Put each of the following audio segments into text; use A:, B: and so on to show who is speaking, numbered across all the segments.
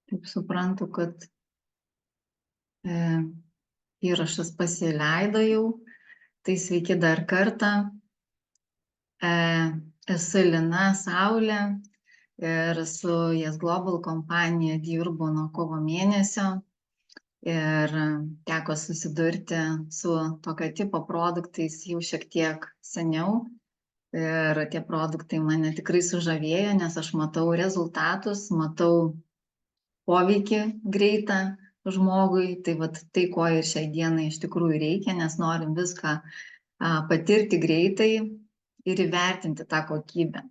A: Taip suprantu, kad įrašas pasileido jau. Tai sveiki dar kartą. Esu Lina Saulė ir su Yes Global kompanija dirbu nuo kovo mėnesio. Ir teko susidurti su tokio tipo produktais jau šiek tiek seniau. Ir tie produktai mane tikrai sužavėjo, nes aš matau rezultatus, matau poveikį greitą žmogui. Tai vat tai, ko ir šiai dienai iš tikrųjų reikia, nes norim viską patirti greitai ir įvertinti tą kokybę.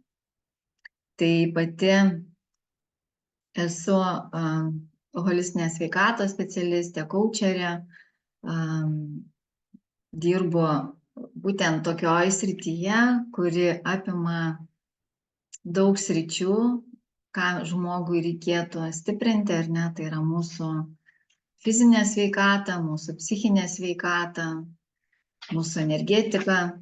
A: Tai pati esu holistinės sveikatos specialistė, kaučerė, dirbu būtent tokioj srityje, kuri apima daug sričių, ką žmogui reikėtų stiprinti, ar ne, tai yra mūsų fizinė sveikata, mūsų psichinė sveikata, mūsų energetika.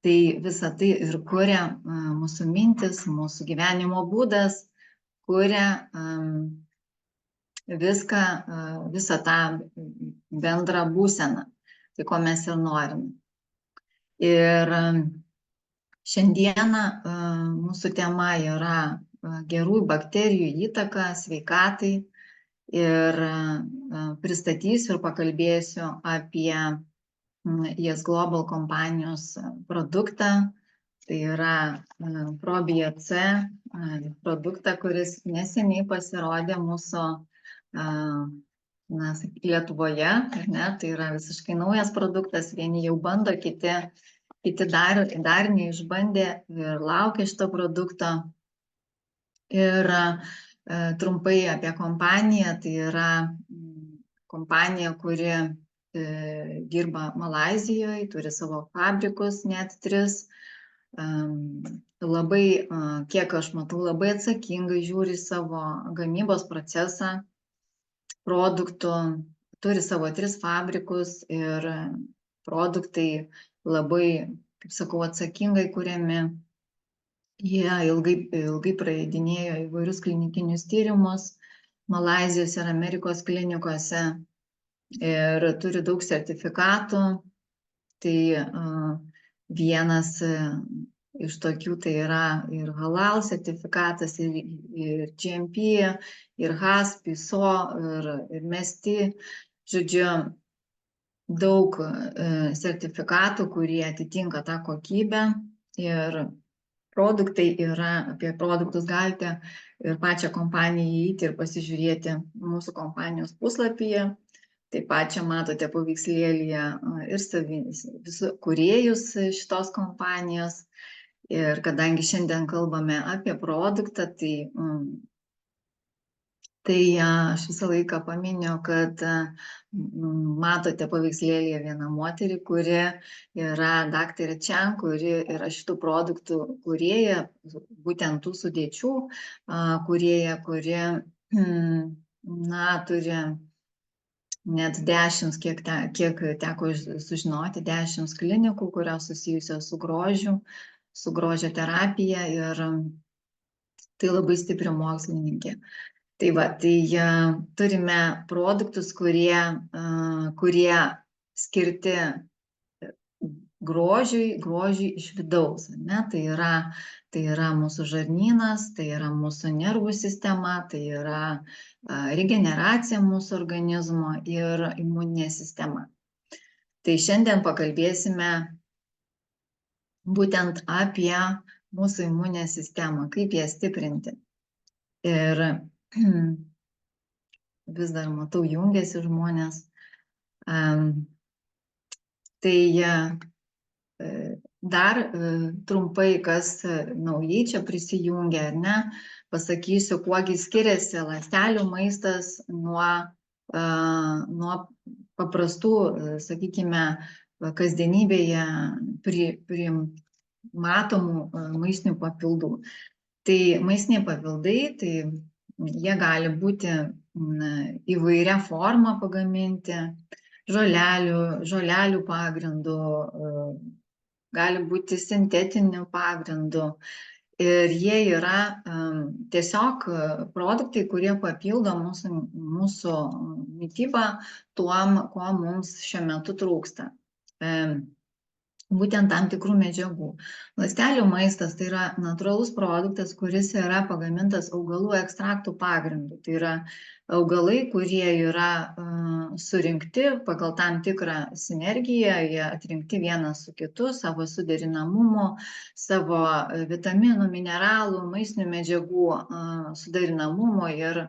A: Tai visa tai ir kuria mūsų mintis, mūsų gyvenimo būdas, kuria visą tą bendrą būseną, tai ko mes ir norim. Ir šiandieną mūsų tema yra gerųjų bakterijų įtaka sveikatai ir pristatysiu ir pakalbėsiu apie Yes Global kompanijos produktą. Tai yra Probio C produktą, kuris neseniai pasirodė mūsų Lietuvoje. Ne? Tai yra visiškai naujas produktas, vieni jau bando, kiti dar neišbandė ir laukia šito produkto. Ir trumpai apie kompaniją, tai yra kompanija, kuri dirba Malaizijoje, turi savo fabrikus, net 3. Labai, kiek aš matau, labai atsakingai žiūri savo gamybos procesą produktų, turi savo 3 fabrikus ir produktai labai, kaip sakau, atsakingai kuriami. Jie ilgai praeidinėjo įvairius klinikinius tyrimus Malaizijos ir Amerikos klinikose ir turi daug sertifikatų. Tai vienas iš tokių tai yra ir halal sertifikatas, ir GMP, ir HACCP, ISO, ir MESTI. Žodžiu, daug sertifikatų, kurie atitinka tą kokybę. Ir produktai yra, apie produktus galite ir pačią kompaniją įeiti ir pasižiūrėti mūsų kompanijos puslapyje. Taip pat čia matote paveikslėlyje ir visų kūrėjus šitos kompanijos. Ir kadangi šiandien kalbame apie produktą, tai aš visą laiką paminiu, kad matote paveikslėlyje vieną moterį, kuri yra daktarė Chen, kuri yra šitų produktų kūrėja, būtent tų sudėčių kūrėja, kuri turi net 10, kiek teko sužinoti, 10 klinikų, kurios susijusios su grožiu, su grožio terapija, ir tai labai stipri mokslininkė. Tai va, tai turime produktus, kurie skirti grožiui iš vidaus. Ne? Tai yra mūsų žarnynas, tai yra mūsų nervų sistema, tai yra regeneracija mūsų organizmo ir imuninė sistema. Tai šiandien pakalbėsime būtent apie mūsų imuninę sistemą, kaip ją stiprinti. Ir vis dar matau, jungiasi žmonės. Tai dar trumpai, kas naujai čia prisijungia, ar ne, pasakysiu, kuogi skiriasi ląstelių maistas nuo paprastų, sakykime, kasdienybėje matomų maistinių papildų. Tai maistiniai papildai, tai jie gali būti įvairia forma pagaminti, žolelių pagrindu, gali būti sintetiniu pagrindu. Ir jie yra tiesiog produktai, kurie papildo mūsų mitybą tuom, ko mums šiuo metu trūksta. Būtent tam tikrų medžiagų. Ląstelių maistas tai yra natūralus produktas, kuris yra pagamintas augalų ekstraktų pagrindu. Tai yra augalai, kurie yra surinkti pagal tam tikrą sinergiją, jie atrinkti vienas su kitu, savo suderinamumu, savo vitaminų, mineralų, maistinių medžiagų suderinamumu ir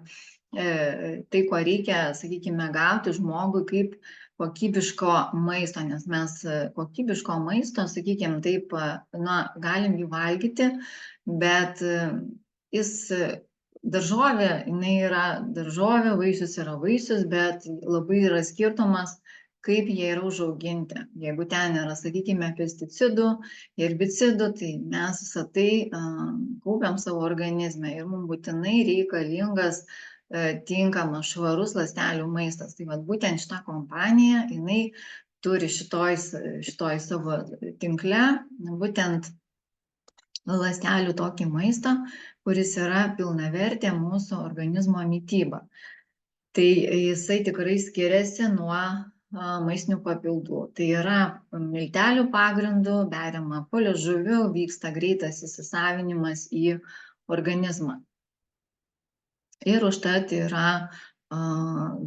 A: tai, ko reikia, sakykime, gauti žmogui kaip kokybiško maisto, nes mes kokybiško maisto, sakykime, taip, galim jį valgyti, bet jis daržovė, jinai yra daržovė, vaisius yra vaisius, bet labai yra skirtumas, kaip jie yra užauginti. Jeigu ten yra, sakykime, pesticidų, herbicidų, tai mes visą tai kaupiam savo organizme ir mums būtinai reikalingas tinkamas švarus ląstelių maistas. Tai vat būtent šita kompanija, jinai turi šitoj savo tinkle būtent ląstelių tokį maistą, kuris yra pilnavertė mūsų organizmo mityba. Tai jisai tikrai skiriasi nuo maistinių papildų. Tai yra miltelių pagrindų, beriama po liežuviu, vyksta greitas įsisavinimas į organizmą. Ir užtat yra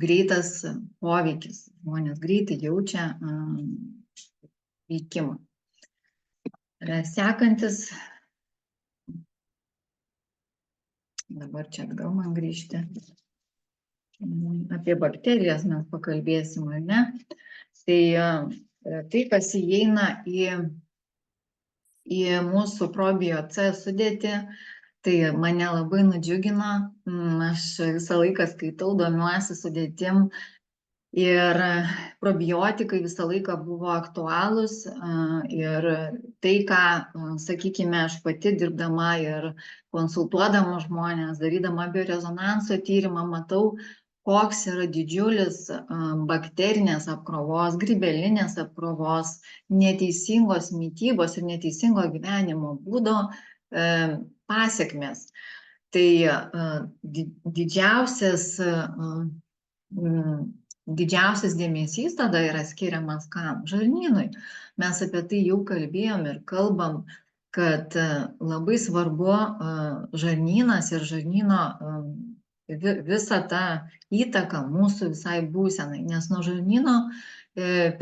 A: greitas poveikis. Žmonės greitai jaučia veikimą. Sekantis, dabar čia atgal man grįžti, apie bakterijas mes pakalbėsim, ar ne? Tai kas įeina į mūsų probio-C sudėtį, tai mane labai nudžiugino, aš visą laiką skaitau, domiuosi sudėtim ir probiotikai visą laiką buvo aktualūs ir tai, ką, sakykime, aš pati dirbdama ir konsultuodama žmonės, darydama biorezonanso tyrimą, matau, koks yra didžiulis bakterinės apkrovos, grybelinės apkrovos, neteisingos mitybos ir neteisingo gyvenimo būdo pasiekmes. Tai didžiausias dėmesys tada yra skiriamas kam? Žarnynui. Mes apie tai jau kalbėjom ir kalbam, kad labai svarbu žarnynas ir žarnyno visa ta įtaka mūsų visai būsenai, nes nuo žarnyno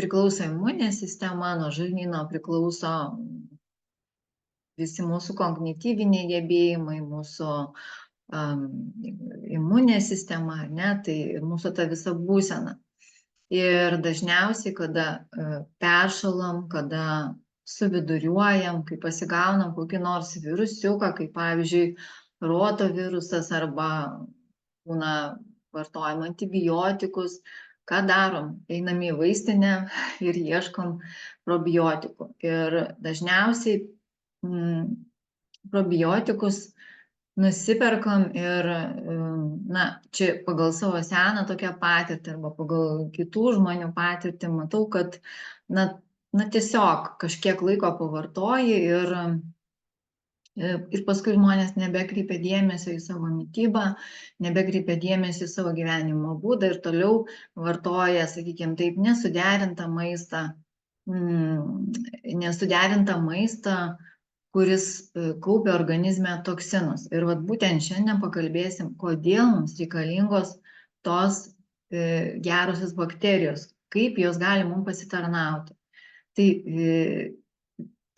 A: priklauso imuninė sistema, nuo žarnyno priklauso visi mūsų kognityviniai gebėjimai, mūsų imuninė sistema, ne, tai mūsų ta visa būsena. Ir dažniausiai, kada peršalam, kada suviduriuojam, kai pasigaunam kokį nors virusiuką, kaip pavyzdžiui rotavirusas arba būna vartojam antibiotikus, ką darom? Einam į vaistinę ir ieškom probiotikų. Ir dažniausiai probiotikus nusiperkam ir, čia pagal savo seną tokią patirtį arba pagal kitų žmonių patirtį matau, kad, tiesiog kažkiek laiko pavartoji ir paskui žmonės nebekreipia dėmesio į savo mitybą, nebekreipia dėmesio į savo gyvenimo būdą ir toliau vartoja, sakykime taip, nesuderintą maistą, kuris kaupia organizme toksinus. Ir vat būtent šiandien pakalbėsim, kodėl mums reikalingos tos gerosios bakterijos, kaip jos gali mums pasitarnauti. Tai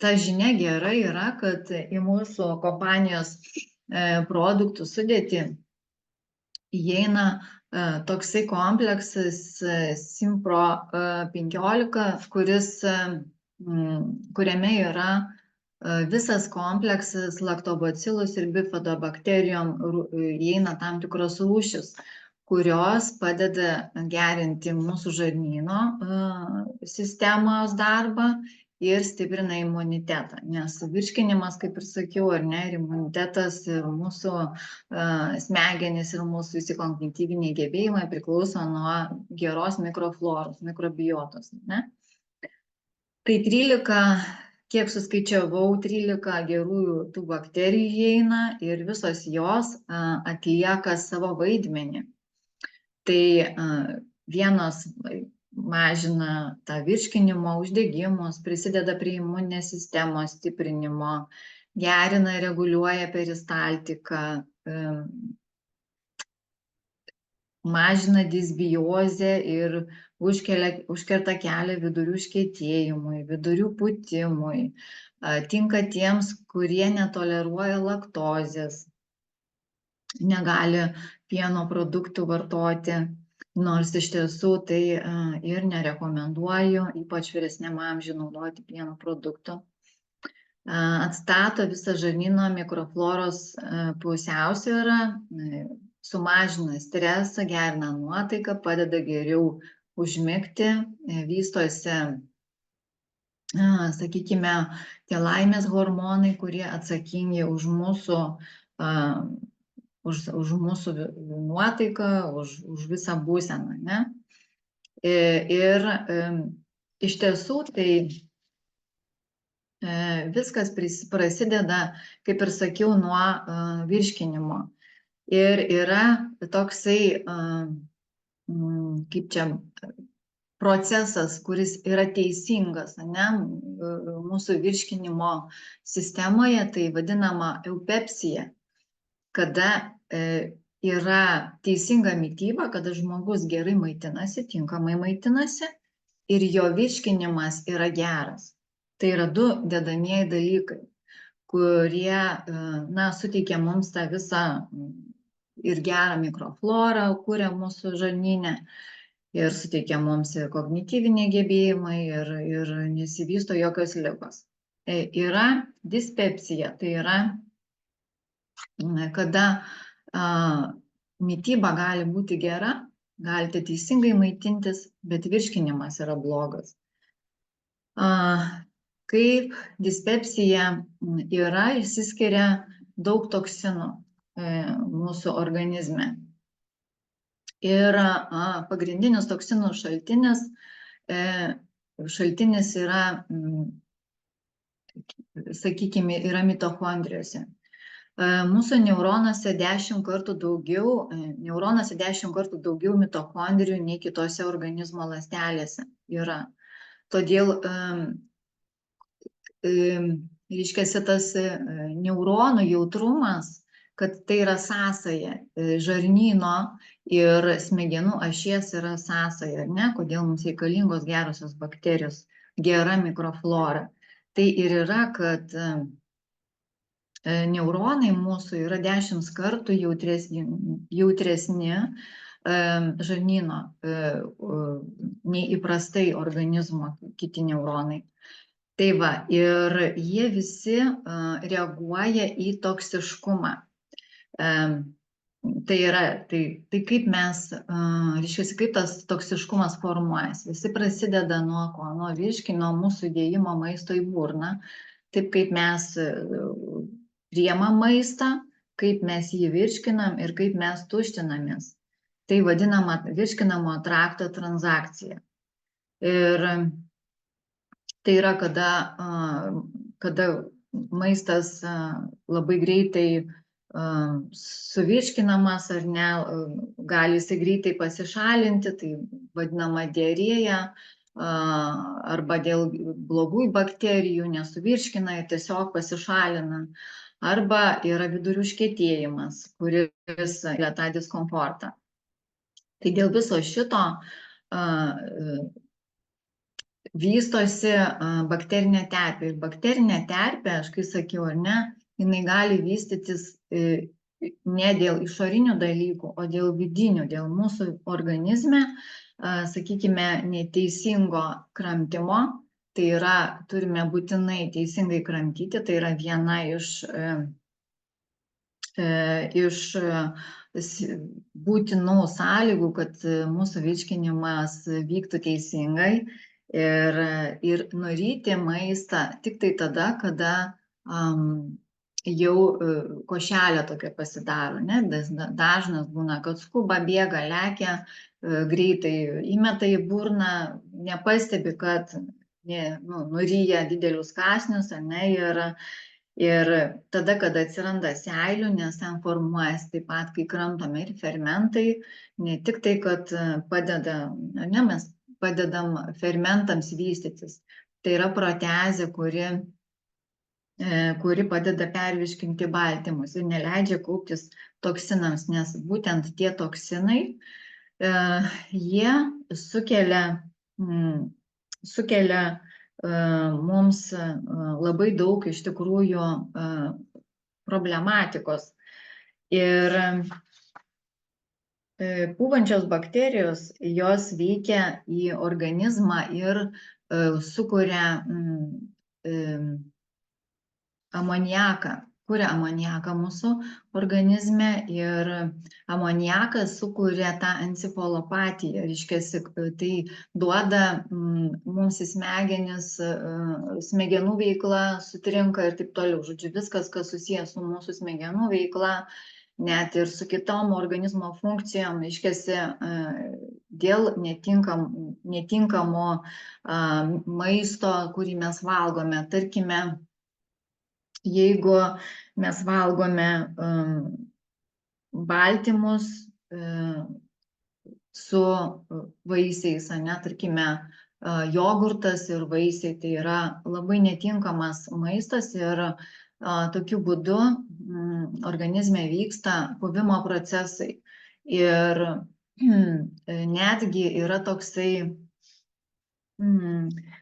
A: ta žinia gera yra, kad į mūsų kompanijos produktų sudėtį įeina toksai kompleksas Simpro 15, kuriame yra visas kompleksas laktobacilus ir bifidobakterijom įeina tam tikros rūšis, kurios padeda gerinti mūsų žarnyno sistemos darbą ir stiprina imunitetą, nes virškinimas, kaip ir sakiau, ar ne, ir imunitetas, ir mūsų smegenys, ir mūsų visi kognityviniai gebėjimai priklauso nuo geros mikrofloros, mikrobiotos, ne? Tai kiek suskaičiavau, 13 gerųjų tų bakterijų įeina ir visos jos atlieka savo vaidmenį. Tai vienos mažina tą virškinimo uždegimus, prisideda prie imuninės sistemos stiprinimo, gerina ir reguliuoja peristaltiką, mažina disbiozę ir užkerta kelią vidurių užkietėjimui, vidurių pūtimui, tinka tiems, kurie netoleruoja laktozės, negali pieno produktų vartoti, nors iš tiesų tai ir nerekomenduoju, ypač vyresniam amžiui naudoti pieno produktų. Atstato visą žarnyno mikrofloros pusiausvyrą, sumažina stresą, gerina nuotaiką, padeda geriau užmigti, vystosi, sakykime, tie laimės hormonai, kurie atsakingi už mūsų nuotaiką, už visą būseną, ne? Ir iš tiesų tai viskas prasideda, kaip ir sakiau, nuo virškinimo. Ir yra toksai, kaip čia, procesas, kuris yra teisingas, ne, mūsų virškinimo sistemoje, tai vadinama eupepsija, kada yra teisinga mityba, kada žmogus gerai maitinasi, tinkamai maitinasi ir jo virškinimas yra geras. Tai yra du dedamieji dalykai, kurie suteikia mums tą visą ir gerą mikroflorą, kuria mūsų žarnyne ir suteikia mums ir kognityviniai gebėjimai ir nesivysto jokios ligos. Yra dispepsija, tai yra kada mityba gali būti gera, galite teisingai maitintis, bet virškinimas yra blogas. Kaip dispepsija yra, išsiskiria daug toksinų mūsų organizme. Ir pagrindinis toksinų šaltinis yra, sakykime, yra mitochondrijose. Mūsų neuronuose 10 kartų daugiau mitochondrijų nei kitose organizmo ląstelėse yra. Todėl, reiškia, tas neuronų jautrumas, kad tai yra sąsaja, žarnyno ir smegenų ašies yra sąsaja, ne? Kodėl mums reikalingos gerosios bakterijos, gera mikroflora. Tai ir yra, kad neuronai mūsų yra 10 kartų jautresni žarnyno nei įprastai organizmo kiti neuronai. Tai va, ir jie visi reaguoja į toksiškumą. Tai yra, tai kaip mes, reiškia, kaip tas toksiškumas formuojasi. Visi prasideda nuo ko? Nuo virškinimo, mūsų įdėjimo maisto į burną. Taip kaip mes priemam maistą, kaip mes jį virškinam ir kaip mes tuštinamės. Tai vadinama virškinamo trakto transakcija. Ir tai yra, kada maistas labai greitai suvirškinamas ar ne, gali jisai greitai pasišalinti, tai vadinama diarėja, arba dėl blogų bakterijų nesuvirškina ir tiesiog pasišalina. Arba yra vidurių užkietėjimas, kuris yra tą diskomfortą. Tai dėl viso šito vystosi bakterinė terpė. Ir bakterinė terpė, aš kai sakiau, ar ne, jinai gali vystytis ne dėl išorinių dalykų, o dėl vidinių, dėl mūsų organizme, sakykime, neteisingo kramtimo. Tai yra, turime būtinai teisingai kramtyti, tai yra viena iš būtinų sąlygų, kad mūsų virškinimas vyktų teisingai. Ir nuryti maistą tik tai tada, kada jau košelė tokia pasidaro, ne? Dažnas būna, kad skuba, bėga, lekia, greitai įmeta į burną, nepastebi, kad nuryja didelius kąsnius, ar ne, ir tada, kada atsiranda seilių, nes ten formuojasi taip pat, kai kramtome ir fermentai, ne tik tai, kad padeda, ne, mes padedam fermentams vystytis, tai yra protezė, kuri padeda pervirškinti baltymus ir neleidžia kauptis toksinams, nes būtent tie toksinai, jie sukelia mums labai daug iš tikrųjų problematikos. Ir pūvančios bakterijos, jos veikia į organizmą ir sukuria amoniaką, kuria amoniaką mūsų organizme ir amoniakas sukuria tą encefalopatiją, reiškia, tai duoda mums į smegenis, smegenų veikla sutrinka ir taip toliau. Žodžiu, viskas, kas susijęs su mūsų smegenų veikla, net ir su kitom organizmo funkcijom, reiškia, dėl netinkamo maisto, kurį mes valgome, tarkime, jeigu mes valgome baltymus su vaisiais, ane, tarkime, jogurtas ir vaisiai, tai yra labai netinkamas maistas ir tokiu būdu organizme vyksta puvimo procesai. Ir netgi yra toksai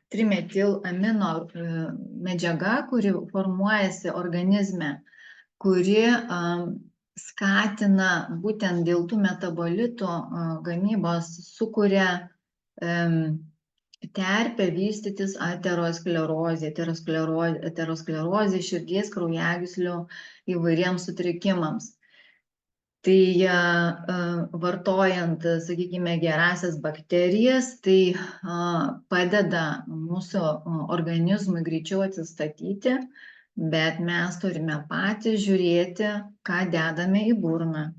A: trimetilamino medžiaga, kuri formuojasi organizme, kuri skatina būtent dėl tų metabolitų gamybos, sukuria terpę vystytis aterosklerozei, širdies kraujagyslių įvairiems sutrikimams. Tai vartojant, sakykime, gerasias bakterijas, tai padeda mūsų organizmui greičiau atsistatyti, bet mes turime patys žiūrėti, ką dedame į burną.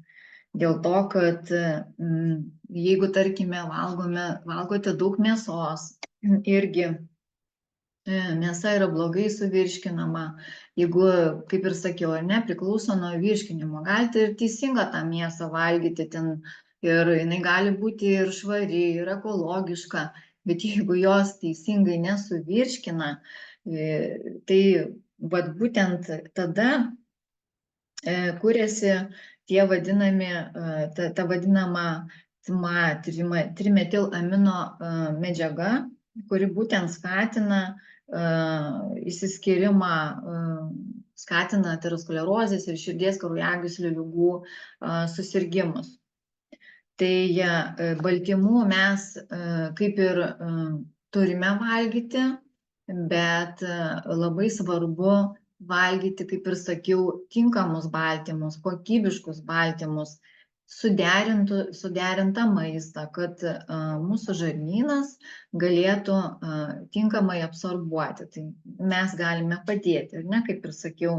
A: Dėl to, kad jeigu, tarkime, valgote daug mėsos, irgi mėsa yra blogai suvirškinama, jeigu, kaip ir sakiau, ar ne, priklauso nuo virškinimo, galite ir teisingą tą mėsą valgyti ten, ir jinai gali būti ir švari, ir ekologiška, bet jeigu jos teisingai nesuvirškina, tai vat būtent tada kuriasi tie vadinami, ta vadinama trimetilamino medžiaga, kuri būtent skatina išsiskyrimą, skatina aterosklerozės ir širdies kraujagyslių ligų susirgimus. Tai baltymų mes kaip ir turime valgyti, bet labai svarbu valgyti, kaip ir sakiau, tinkamus baltymus, kokybiškus baltymus, suderintą maistą, kad mūsų žarnynas galėtų tinkamai absorbuoti. Tai mes galime padėti, ar ne, kaip ir sakiau,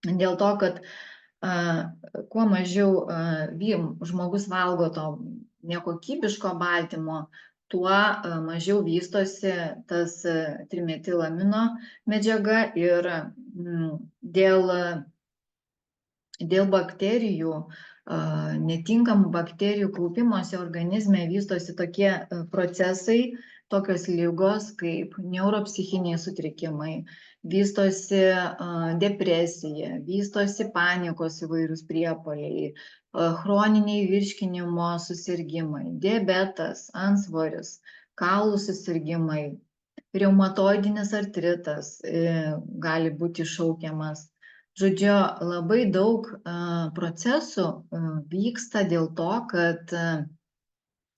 A: dėl to, kad kuo mažiau žmogus valgo to nekokybiško baltymo, tuo mažiau vystosi tas trimetilamino medžiaga ir dėl bakterijų, netinkamų bakterijų kaupimosi organizme vystosi tokie procesai, tokios ligos kaip neuropsichiniai sutrikimai, vystosi depresija, vystosi panikos įvairūs priepuoliai, chroniniai virškinimo susirgimai, diabetas, antsvoris, kaulų susirgimai, reumatoidinis artritas gali būti iššaukiamas. Žodžiu, labai daug procesų vyksta dėl to, kad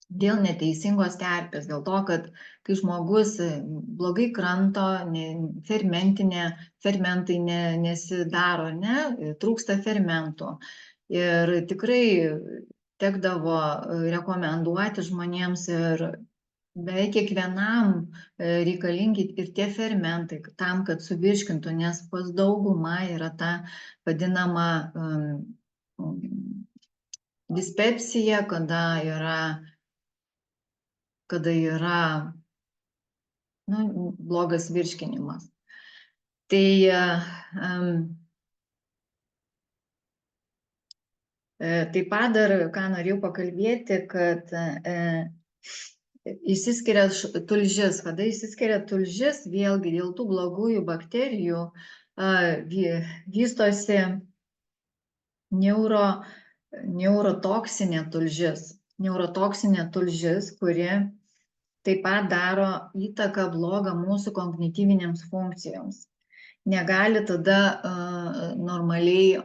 A: dėl neteisingos terpės, dėl to, kad kai žmogus blogai kramto, fermentai nesidaro, trūksta fermentų. Ir tikrai tekdavo rekomenduoti žmonėms ir beveik kiekvienam reikalingi ir tie fermentai tam, kad suvirškintų, nes pas daugumą yra ta vadinama dispepsija, kada yra blogas virškinimas. Tai taip pat dar, ką norėjau pakalbėti, kad išsiskiria tulžis. Kada išsiskiria tulžis, vėlgi dėl tų blogųjų bakterijų vystosi neurotoksinė tulžis. Neurotoksinė tulžis, kuri taip pat daro įtaką blogą mūsų kognityvinėms funkcijoms. Negali tada normaliai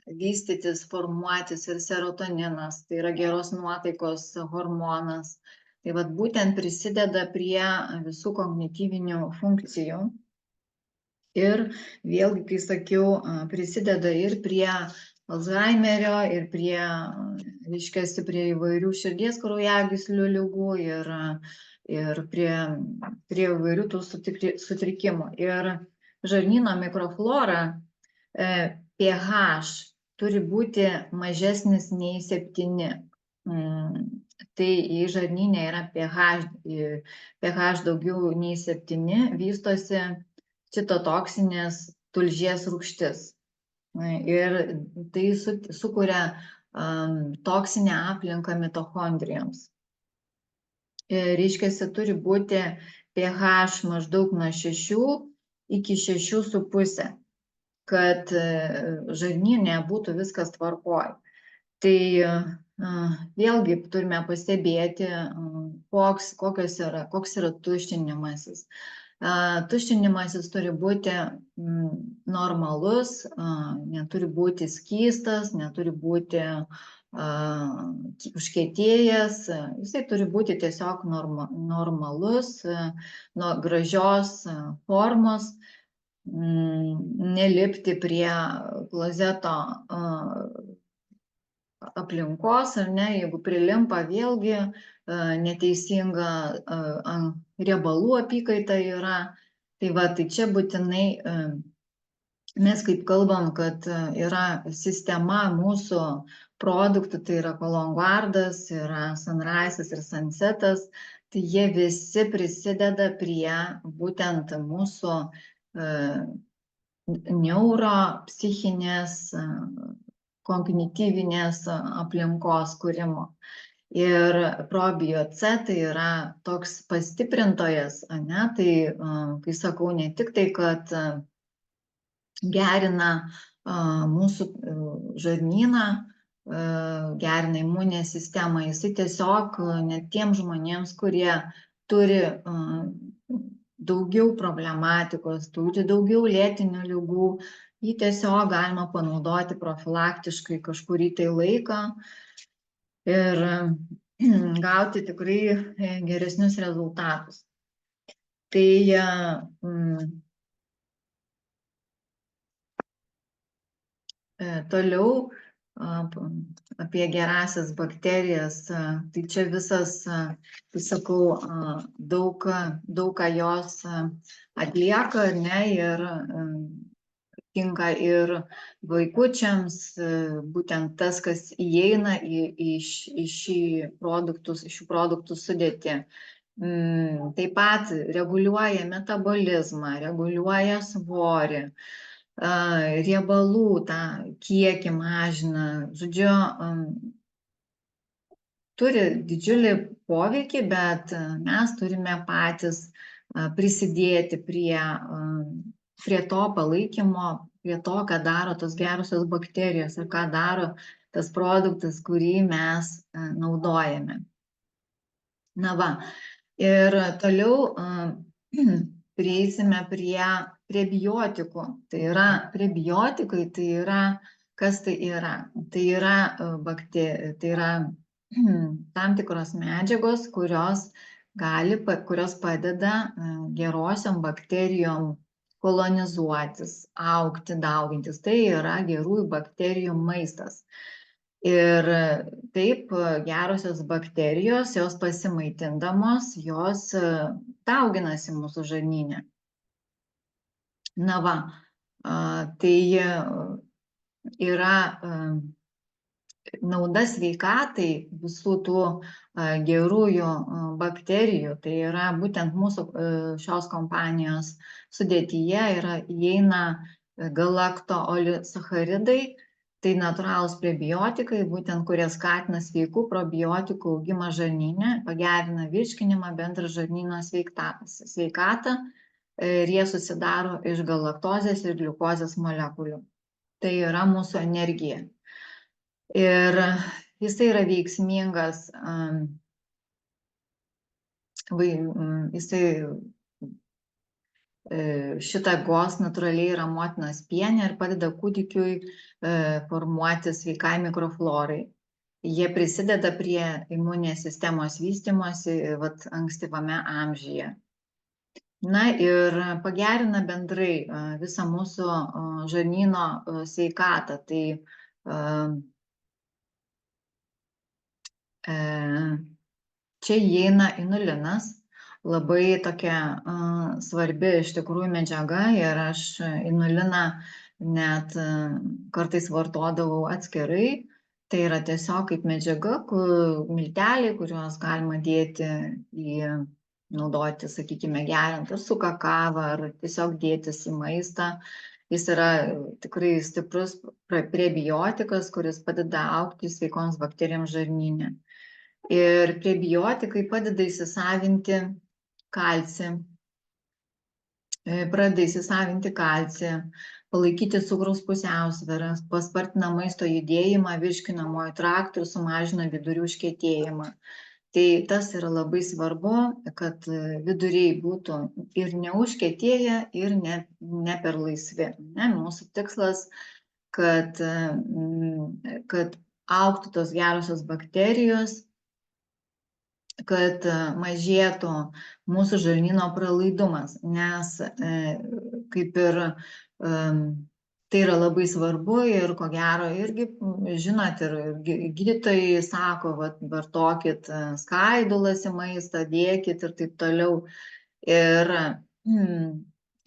A: vystytis, formuotis ir serotoninas, tai yra geros nuotaikos hormonas. Tai vat būtent prisideda prie visų kognityvinių funkcijų. Ir vėlgi, kai sakiau, prisideda ir prie Alzheimerio, ir prie įvairių širdies kraujagyslių ligų, ir prie įvairių tų sutrikimų. Ir žarnyno mikroflora pH turi būti mažesnis nei 7. Tai jei žarnyne yra pH daugiau nei 7, vystosi citotoksinės tulžies rūgštis. Ir tai sukuria toksinę aplinką mitochondrijoms. Reiškiasi, turi būti pH maždaug nuo 6 iki 6,5, kad žarnyne būtų viskas tvarkoj. Tai vėlgi turime pastebėti, koks yra tuštinimasis. Tuštinimasis turi būti normalus, neturi būti skystas, neturi būti užkietėjęs, jisai turi būti tiesiog normalus, nuo gražios formos, nelipti prie klozeto aplinkos, ar ne, jeigu prilimpa, vėlgi neteisinga riebalų apykaita yra. Tai va, tai čia būtinai mes kaip kalbam, kad yra sistema mūsų produktų, tai yra Kolongvardas, yra Sunrise'as ir Sunset'as, tai jie visi prisideda prie būtent mūsų neuropsichinės, kognityvinės aplinkos kūrimo. Ir probio-C tai yra toks pastiprintojas, ne? Tai, kai sakau, ne tik tai, kad gerina mūsų žarnyną, gerina imuninę sistemą, jisai tiesiog net tiems žmonėms, kurie turi daugiau problematikos, turi daugiau lėtinių ligų, jį tiesiog galima panaudoti profilaktiškai kažkurį tai laiką ir gauti tikrai geresnius rezultatus. Tai toliau apie gerąsias bakterijas, tai čia visas, tai sakau, daug ką jos atlieka, ne, ir tinka ir vaikučiams, būtent tas, kas įeina į šių produktų sudėtį. Taip pat reguliuoja metabolizmą, reguliuoja svorį, riebalų tą kiekį mažina, žodžiu, turi didžiulį poveikį, bet mes turime patys prisidėti prie to palaikymo, prie to, ką daro tos gerosios bakterijos ir ką daro tas produktas, kurį mes naudojame. Na va, ir toliau prieisime prie prebiotikų. Tai yra prebiotikai, tai yra, kas tai yra? Tai yra tam tikros medžiagos, kurios padeda gerosiom bakterijom kolonizuotis, augti, daugintis. Tai yra gerųjų bakterijų maistas. Ir taip gerosios bakterijos, jos pasimaitindamos, jos dauginasi mūsų žarnyne. Na va, tai yra nauda sveikatai visų tų gerųjų bakterijų, tai yra būtent mūsų šios kompanijos sudėtyje įeina galaktoolisacharidai, tai natūralūs prebiotikai, būtent kurie skatina sveikų probiotikų augimą žarnyne, pagerina virškinimą, bendrą žarnyno sveikatą ir jie susidaro iš galaktozės ir gliukozės molekulių. Tai yra mūsų energija. Ir jisai yra veiksmingas, šitą gos natūraliai yra motinos piene ir padeda kūdikiui formuoti sveikai mikroflorai. Jie prisideda prie imuninės sistemos vystymosi ankstyvame amžiuje. Na ir pagerina bendrai visą mūsų žarnyno sveikatą. Tai čia įeina inulinas, labai tokia svarbi iš tikrųjų medžiaga ir aš inuliną net kartais vartodavau atskirai. Tai yra tiesiog kaip medžiaga, milteliai, kuriuos galima dėti naudoti, sakykime, geriant ar su kakava, ar tiesiog dėtis į maistą. Jis yra tikrai stiprus prebiotikas, kuris padeda augti sveikoms bakterijoms žarnyne. Ir prebiotikai padeda įsisavinti kalcį, palaikyti cukraus pusiausvyrą, paspartina maisto judėjimą, virškinamojo trakto ir sumažina vidurių užkietėjimą. Tai tas yra labai svarbu, kad viduriai būtų ir neužkietėję, ir ne per laisvi. Mūsų tikslas, kad augtų tos gerosios bakterijos, kad mažėtų mūsų žarnyno pralaidumas, nes kaip ir tai yra labai svarbu ir ko gero irgi žinot, ir gydytojai sako, vartokit skaidulas į maistą, dėkit ir taip toliau. Ir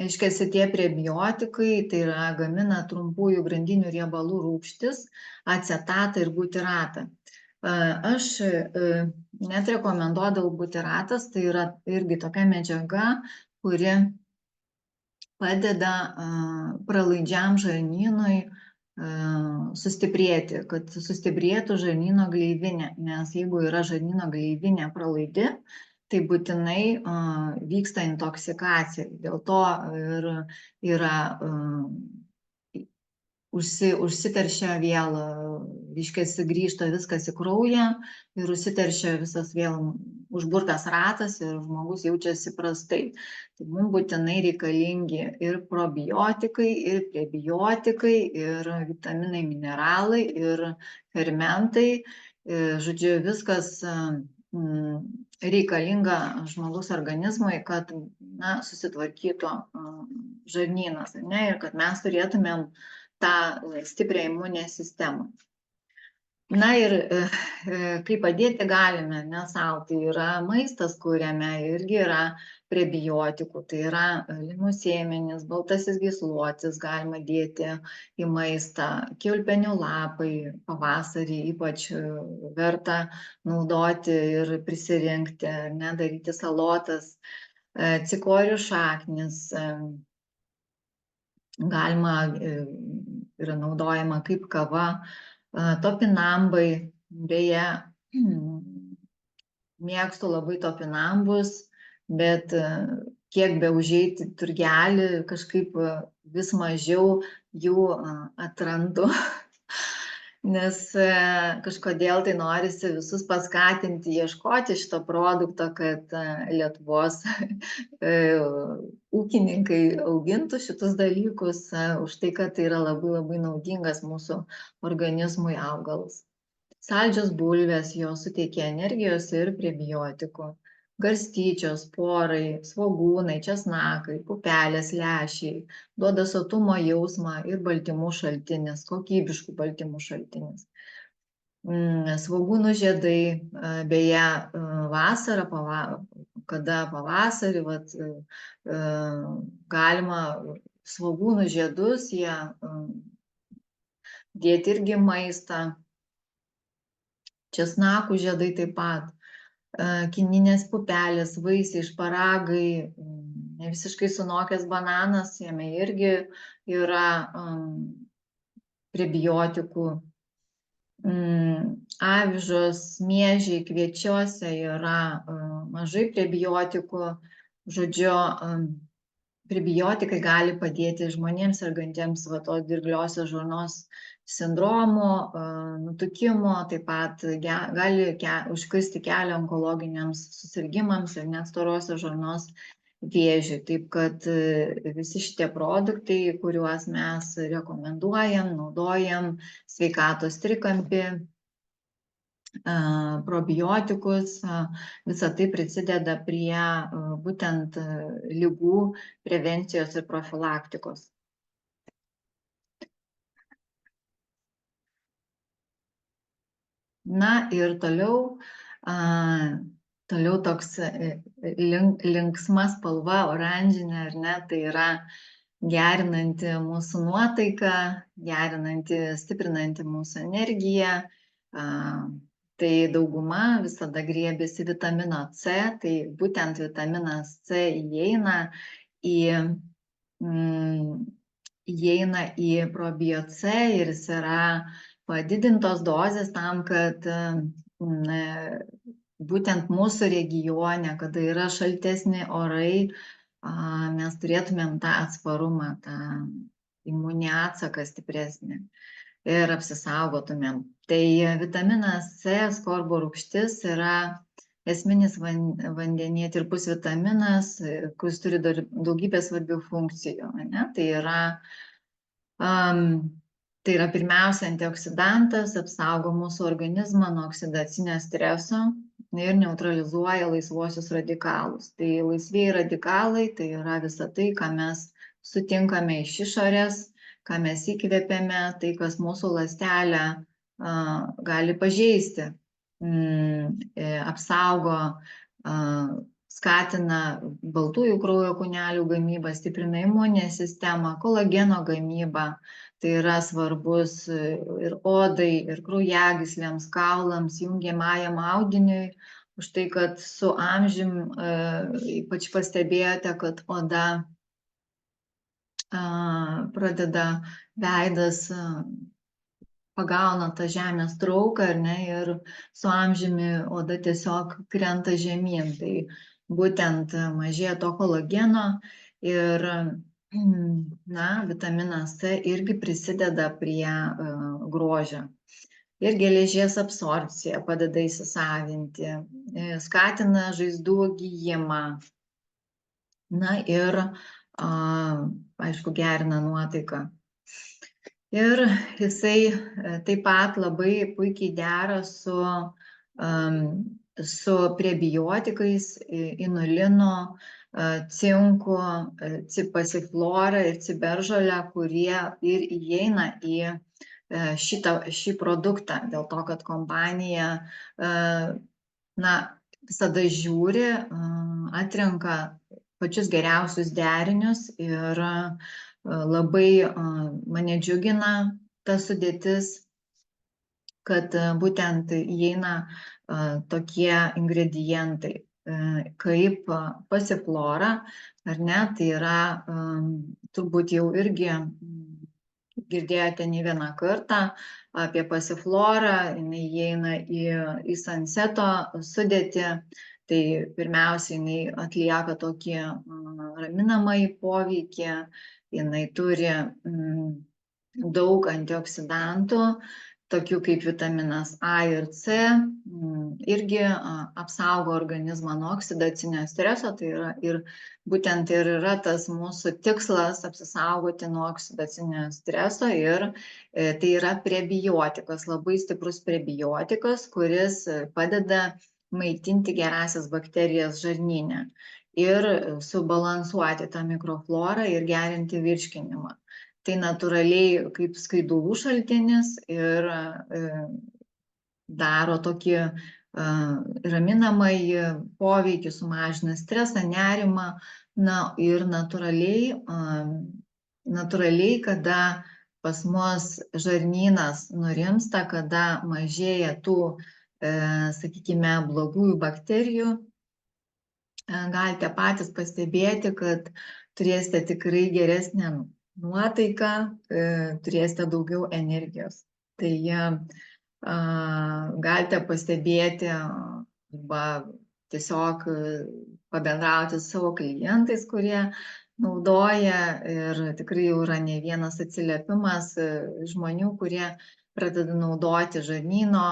A: reiškiasi tie prebiotikai, tai yra gamina trumpųjų grandinių riebalų rūgštis, acetatą ir butiratą. Aš net rekomenduodavau butiratas, tai yra irgi tokia medžiaga, kuri padeda pralaidžiam žarnynui sustiprėti, kad sustiprėtų žarnyno gleivinė, nes jeigu yra žarnyno gleivinė pralaidi, tai būtinai vyksta intoksikacija. Dėl to ir yra užsiteršia vėl, reiškiasi, grįžta viskas į kraują ir užsiteršia visas vėl užburtas ratas ir žmogus jaučiasi prastai. Tai mums būtinai reikalingi ir probiotikai, ir prebiotikai, ir vitaminai, mineralai, ir fermentai. Žodžiu, viskas reikalinga žmogaus organizmui, kad susitvarkytų žarnynas, ir kad mes turėtumėm tą stiprią imuninę sistemą. Na ir kaip padėti galime, sau, tai yra maistas, kuriame irgi yra prebiotikų, tai yra linų sėmenys, baltasis gyslotis galima dėti į maistą, kiaulpienių lapai pavasarį ypač verta naudoti ir prisirinkti, daryti salotas, cikorijų šaknis, galima, yra naudojama kaip kava, topinambai, beje, mėgstu labai topinambus, bet kiek be užeiti turgelį, kažkaip vis mažiau jų atrandu, nes kažkodėl tai norisi visus paskatinti ieškoti šito produkto, kad Lietuvos ūkininkai augintų šitus dalykus, už tai, kad tai yra labai labai naudingas mūsų organizmui augalas. Saldžios bulvės, jos suteikia energijos ir prebiotikų. Garstyčios, porai, svogūnai, česnakai, pupelės, lęšiai duoda sotumo jausmą ir baltymų šaltinis, kokybiškų baltymų šaltinis. Svogūnų žiedai, beje, vasarą, kada pavasarį, galima svogūnų žiedus, jie dėti irgi maistą. česnakų žiedai taip pat, kininės pupelės, vaisiai, šparagai, ne visiškai sunokęs bananas, jame irgi yra prebiotikų. Avižos, miežiai, kviečiuose yra mažai prebiotikų. Žodžiu, prebiotikai gali padėti žmonėms sergantiems tos dirgliosios žarnos sindromu, nutukimu, taip pat gali užkirsti kelią onkologiniams susirgimams ir net storosios žarnos vėžiui. Taip kad visi šitie produktai, kuriuos mes rekomenduojam, naudojam, sveikatos trikampį, probiotikus, visa tai prisideda prie būtent ligų prevencijos ir profilaktikos. Na ir toliau toks linksma spalva, oranžinė, ar ne, tai yra gerinanti mūsų nuotaiką, gerinanti, stiprinanti mūsų energiją. Tai dauguma visada griebiasi vitamino C, tai būtent vitaminas C įeina į probio-C ir jis yra padidintos dozės tam, kad būtent mūsų regione, kada yra šaltesni orai, mes turėtumėm tą atsparumą, tą imuninį atsaką stipresnį ir apsisaugotumėm. Tai vitaminas C, askorbo rūgštis, yra esminis vandenyje tirpus vitaminas, kuris turi daugybę svarbių funkcijų. Tai yra pirmiausia antioksidantas, apsaugo mūsų organizmą nuo oksidacinio streso ir neutralizuoja laisvuosius radikalus. Tai laisvieji radikalai tai yra visa tai, ką mes sutinkame iš išorės, ką mes įkvėpėme, tai kas mūsų ląstelę gali pažeisti, apsaugo, skatina baltųjų kraujo kūnelių gamybą, stiprina imuninę sistemą, kolageno gamybą. Tai yra svarbus ir odai, ir kraujagyslėms, kaulams, jungiamajam audiniui. Už tai, kad su amžium ypač pastebėjote, kad oda pradeda veidas pagauna tą žemės trauką, ar ne, ir su amžiumi oda tiesiog krenta žemyn. Tai būtent mažėja to kolageno ir vitaminas C irgi prisideda prie grožio. Ir geležies absorbcija padeda įsisavinti, skatina žaizdų gijimą. Na ir, aišku, gerina nuotaiką. Ir jisai taip pat labai puikiai dera su prebiotikais, inulinu, cinku, pasiflora ir ciberžole, kurie ir įeina į šį produktą, dėl to, kad kompanija visada žiūri, atrenka pačius geriausius derinius ir labai mane džiugina ta sudėtis, kad būtent įeina tokie ingredientai kaip pasiflora, ar ne, tai yra turbūt jau irgi girdėjote ne vieną kartą apie pasiflorą, jinai įeina į Sunseto sudėtį. Tai pirmiausia, jinai atlieka tokį raminamąjį poveikį, jinai turi daug antioksidantų, tokių kaip vitaminas A ir C, irgi apsaugo organizmą nuo oksidacinio streso, tai yra ir būtent ir yra tas mūsų tikslas apsisaugoti nuo oksidacinio streso ir tai yra prebiotikas, labai stiprus prebiotikas, kuris padeda maitinti gerąsias bakterijas žarnyne ir subalansuoti tą mikroflorą ir gerinti virškinimą. Tai natūraliai kaip skaidulų šaltinis ir daro tokį raminamąjį poveikį, sumažina stresą, nerimą. Na ir natūraliai, kada pas mus žarnynas nurimsta, kada mažėja tų sakykime, blogųjų bakterijų, galite patys pastebėti, kad turėsite tikrai geresnę nuotaiką, turėsite daugiau energijos. Tai galite pastebėti arba tiesiog pabendrauti su savo klientais, kurie naudoja, ir tikrai jau yra ne vienas atsiliepimas žmonių, kurie pradeda naudoti žarnyno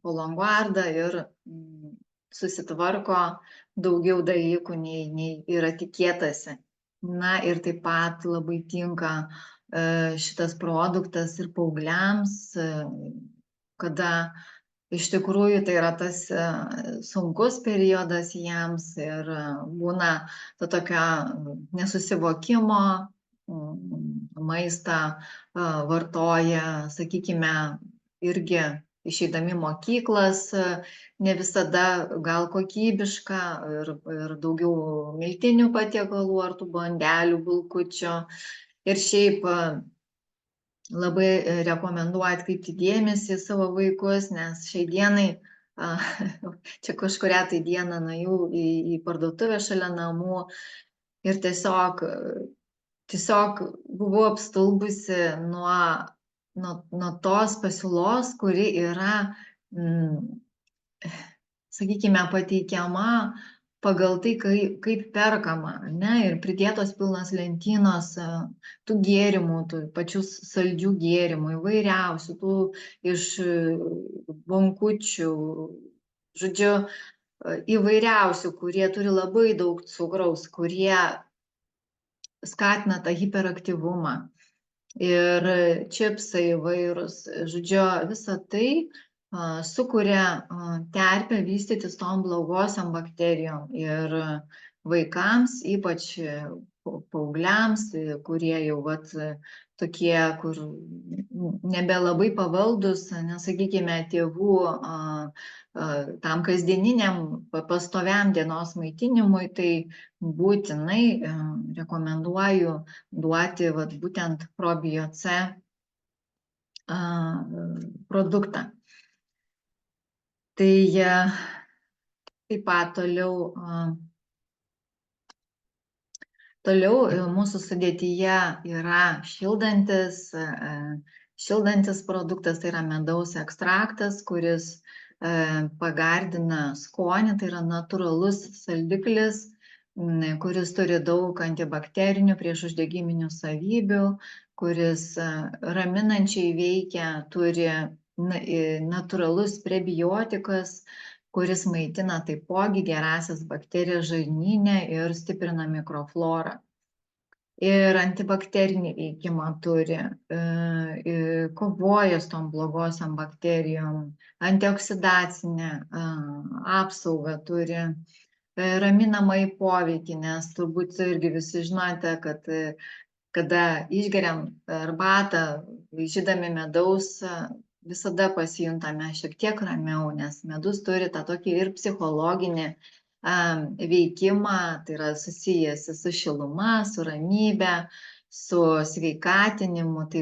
A: Polonguardą ir susitvarko daugiau dalykų nei yra tikėtasi. Na ir taip pat labai tinka šitas produktas ir paaugliams, kada iš tikrųjų tai yra tas sunkus periodas jiems ir būna to tokio nesusivokimo, maistą vartoja, sakykime, irgi išeidami mokyklas, ne visada gal kokybiška ir daugiau miltinių patiekalų ar tų bandelių, bulkučių. Ir šiaip labai rekomenduoju atkreipti dėmesį į savo vaikus, nes šiai dienai, čia kažkurią tai dieną nuėjau į parduotuvę šalia namų ir tiesiog buvau apstulbusi nuo tos pasiūlos, kuri yra, sakykime, pateikiama pagal tai, kaip perkama, ne, ir pridėtos pilnos lentynos tų gėrimų, tų pačių saldžių gėrimų, įvairiausių, tų iš bonkučių, žodžiu, įvairiausių, kurie turi labai daug cukraus, kurie skatina tą hiperaktyvumą. Ir čipsai įvairūs, žodžiu, visa tai sukuria terpę vystytis tom blogosiom bakterijom. Ir vaikams, ypač paaugliams, kurie jau tokie, kur nebelabai pavaldus, nesakykime, tėvų tam kasdieniniam pastoviam dienos maitinimui, tai būtinai rekomenduoju duoti būtent Probio C produktą. Tai taip pat toliau mūsų sudėtyje yra šildantis produktas, tai yra medaus ekstraktas, kuris pagardina skonį, tai yra natūralus saldiklis, kuris turi daug antibakterinių, priešuždegiminių savybių, kuris raminančiai veikia, turi natūralus prebiotikas, kuris maitina taipogi gerąsias bakterijas žarnyne ir stiprina mikroflorą. Ir antibakterinį veikimą turi, kovoja su tom blogosiom bakterijom, antioksidacinę apsaugą turi, raminamąjį poveikį, nes turbūt irgi visi žinote, kad kada išgeriam arbatą, žydami medaus, visada pasijuntame šiek tiek ramiau, nes medus turi tą tokį ir psichologinį veikimą, tai yra susijęs su šiluma, su ramybe, su sveikatinimu. Tai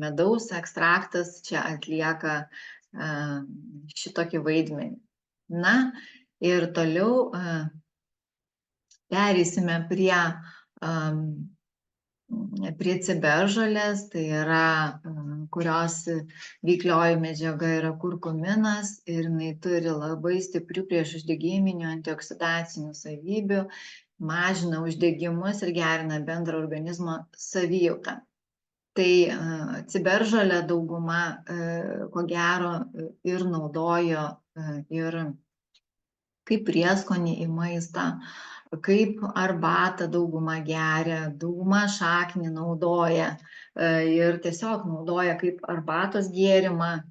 A: medaus ekstraktas čia atlieka šitokį vaidmenį. Na ir toliau pereisime prie ciberžolės, tai yra, kurios veiklioji medžiaga yra kurkuminas ir jinai turi labai stiprių priešuždegiminių antioksidacinių savybių, mažina uždegimus ir gerina bendrą organizmo savijautą. Tai ciberžolę dauguma, ko gero, ir naudojo ir kaip prieskonį į maistą, kaip arbatą dauguma geria, dauguma šaknį naudoja ir tiesiog naudoja kaip arbatos gėrimą.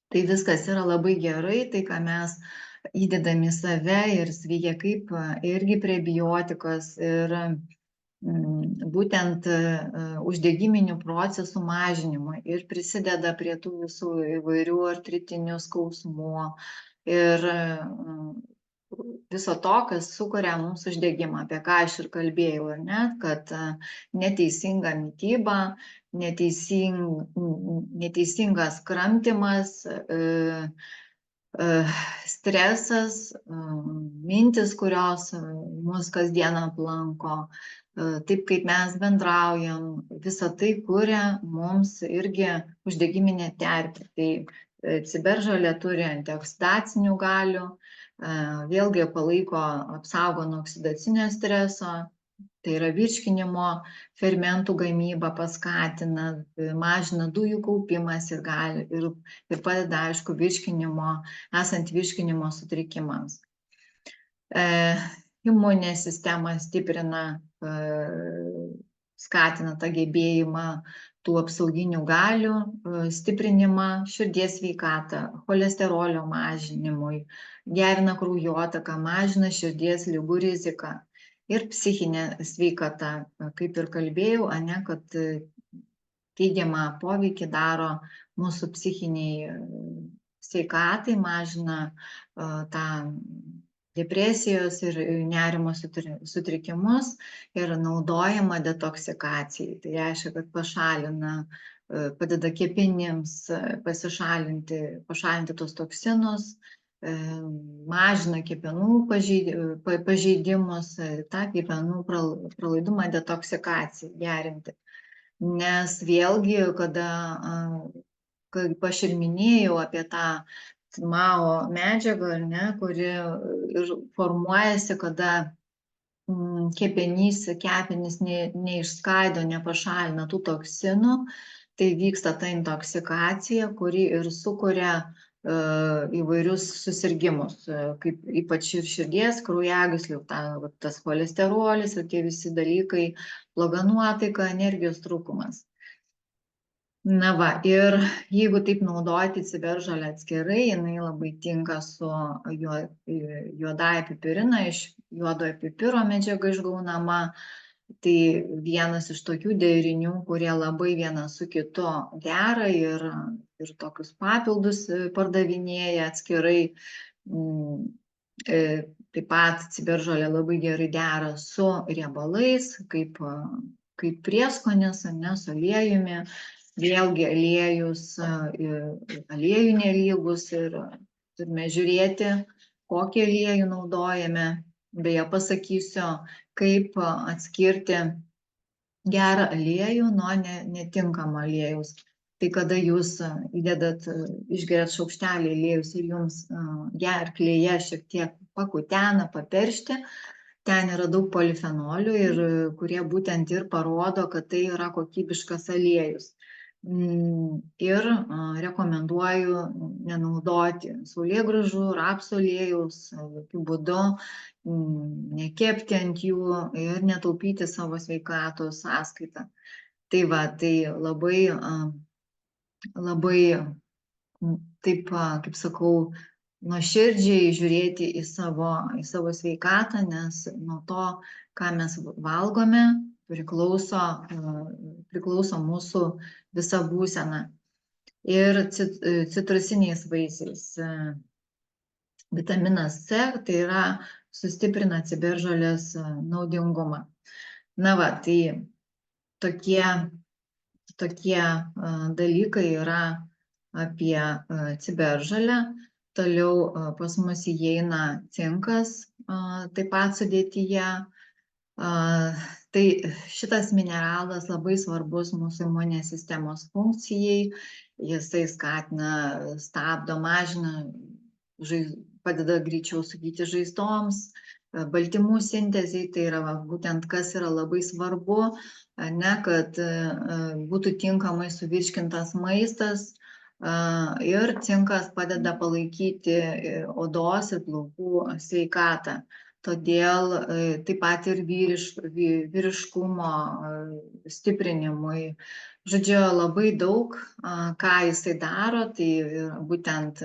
A: Tai viskas yra labai gerai, tai ką mes įdedam į save ir veikia kaip irgi prebiotikas ir būtent uždegiminių procesų mažinimui ir prisideda prie tų visų įvairių artritinių skausmų ir viso to, kas sukuria mums uždegimą, apie ką aš ir kalbėjau, ar ne, kad neteisinga mityba, neteisingas kramtymas, stresas, mintis, kurios mus kasdien aplanko, taip kaip mes bendraujam, visa tai kuria mums irgi uždegiminę terpę. Tai ciberžolė turi antioksidacinių galių, vėlgi palaiko, apsaugo nuo oksidacinio streso, tai yra virškinimo fermentų gamybą paskatina, mažina dujų kaupimas ir padeda, aišku, esant virškinimo sutrikimams. Imuninę sistemą stiprina, skatina tą gebėjimą tų apsauginių galių stiprinimą, širdies sveikatą, cholesterolio mažinimui, gerina kraujotaką, mažina širdies ligų riziką ir psichinė sveikata. Kaip ir kalbėjau, kad teigiamą poveikį daro mūsų psichiniai sveikatai, mažina tą depresijos ir nerimo sutrikimus ir naudojama detoksikacijai. Tai reiškia, kad padeda kepenims pašalinti tos toksinus, mažina kepenų pažeidimus, tą kepenų pralaidumą detoksikacijai gerinti. Nes vėlgi, kaip aš ir minėjau apie tą MAO medžiagą, kuri ir formuojasi, kada kepenys neišskaido, nepašalina tų toksinų, tai vyksta ta intoksikacija, kuri ir sukuria įvairius susirgimus, kaip ypač ir širdies, kraujagyslių, tas cholesterolis ir tie visi dalykai, bloga nuotaika, energijos trūkumas. Na va, ir jeigu taip naudoti ciberžolę atskirai, jinai labai tinka su juodąja pipirina, iš juodojo pipiro medžiaga išgaunama. Tai vienas iš tokių derinių, kurie labai vienas su kitu dera ir tokius papildus pardavinėja atskirai. Taip pat ciberžolė labai gerai dera su riebalais, kaip prieskonis, su aliejumi. Vėlgi aliejų nelygus ir turime žiūrėti, kokį aliejų naudojame. Beje, pasakysiu, kaip atskirti gerą aliejų nuo netinkamo aliejaus. Tai kada jūs išgeriat šaukštelį aliejaus ir jums gerklėje šiek tiek pakutena, paperšti, ten yra daug polifenolių, kurie būtent ir parodo, kad tai yra kokybiškas aliejus. Ir rekomenduoju nenaudoti saulėgrąžų, rapsų aliejaus, jokiu būdu nekepti ant jų ir netaupyti savo sveikatos sąskaitą. Tai va, tai labai, taip, kaip sakau, nuoširdžiai žiūrėti į savo sveikatą, nes nuo to, ką mes valgome, priklauso mūsų visa būsena. Ir citrusiniais vaisiais vitaminas C, tai yra sustiprina ciberžolės naudingumą. Na va, tai tokie dalykai yra apie ciberžolę. Toliau pas mus įeina cinkas taip pat sudėtyje. Tai šitas mineralas labai svarbus mūsų imuninės sistemos funkcijai. Jisai skatina, stabdo, mažina, padeda greičiau sugyti žaizdoms, baltymų sintezei. Tai yra būtent kas yra labai svarbu, kad būtų tinkamai suvirškintas maistas. Ir cinkas padeda palaikyti odos ir plaukų sveikatą. Todėl taip pat ir vyriškumo stiprinimui. Žodžiu, labai daug, ką jisai daro, tai būtent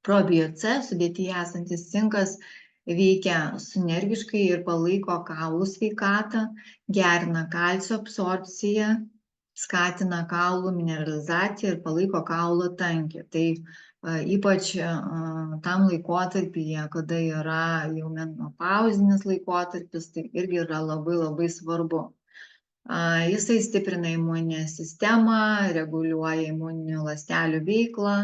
A: probio-C sudėtyje esantis cinkas veikia sinergiškai ir palaiko kaulų sveikatą, gerina kalcio absorbciją, skatina kaulų mineralizaciją ir palaiko kaulo tankį. Tai ypač tam laikotarpyje, kada yra jau menopauzinis laikotarpis, tai irgi yra labai labai svarbu. Jisai stiprina imuninę sistemą, reguliuoja imuninių ląstelių veiklą,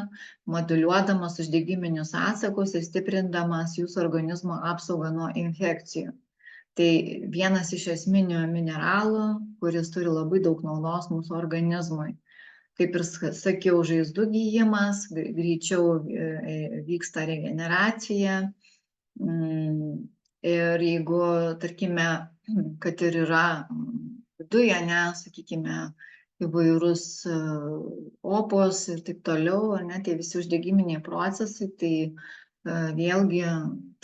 A: moduliuodamas uždegiminius atsakus ir stiprindamas jūsų organizmo apsaugą nuo infekcijų. Tai vienas iš esminių mineralų, kuris turi labai daug naudos mūsų organizmui. Kaip ir sakiau, žaizdų gyjimas, greičiau vyksta regeneracija. Ir jeigu, tarkime, kad ir yra viduje, sakykime, įvairūs opos ir taip toliau, tie visi uždegiminiai procesai, tai vėlgi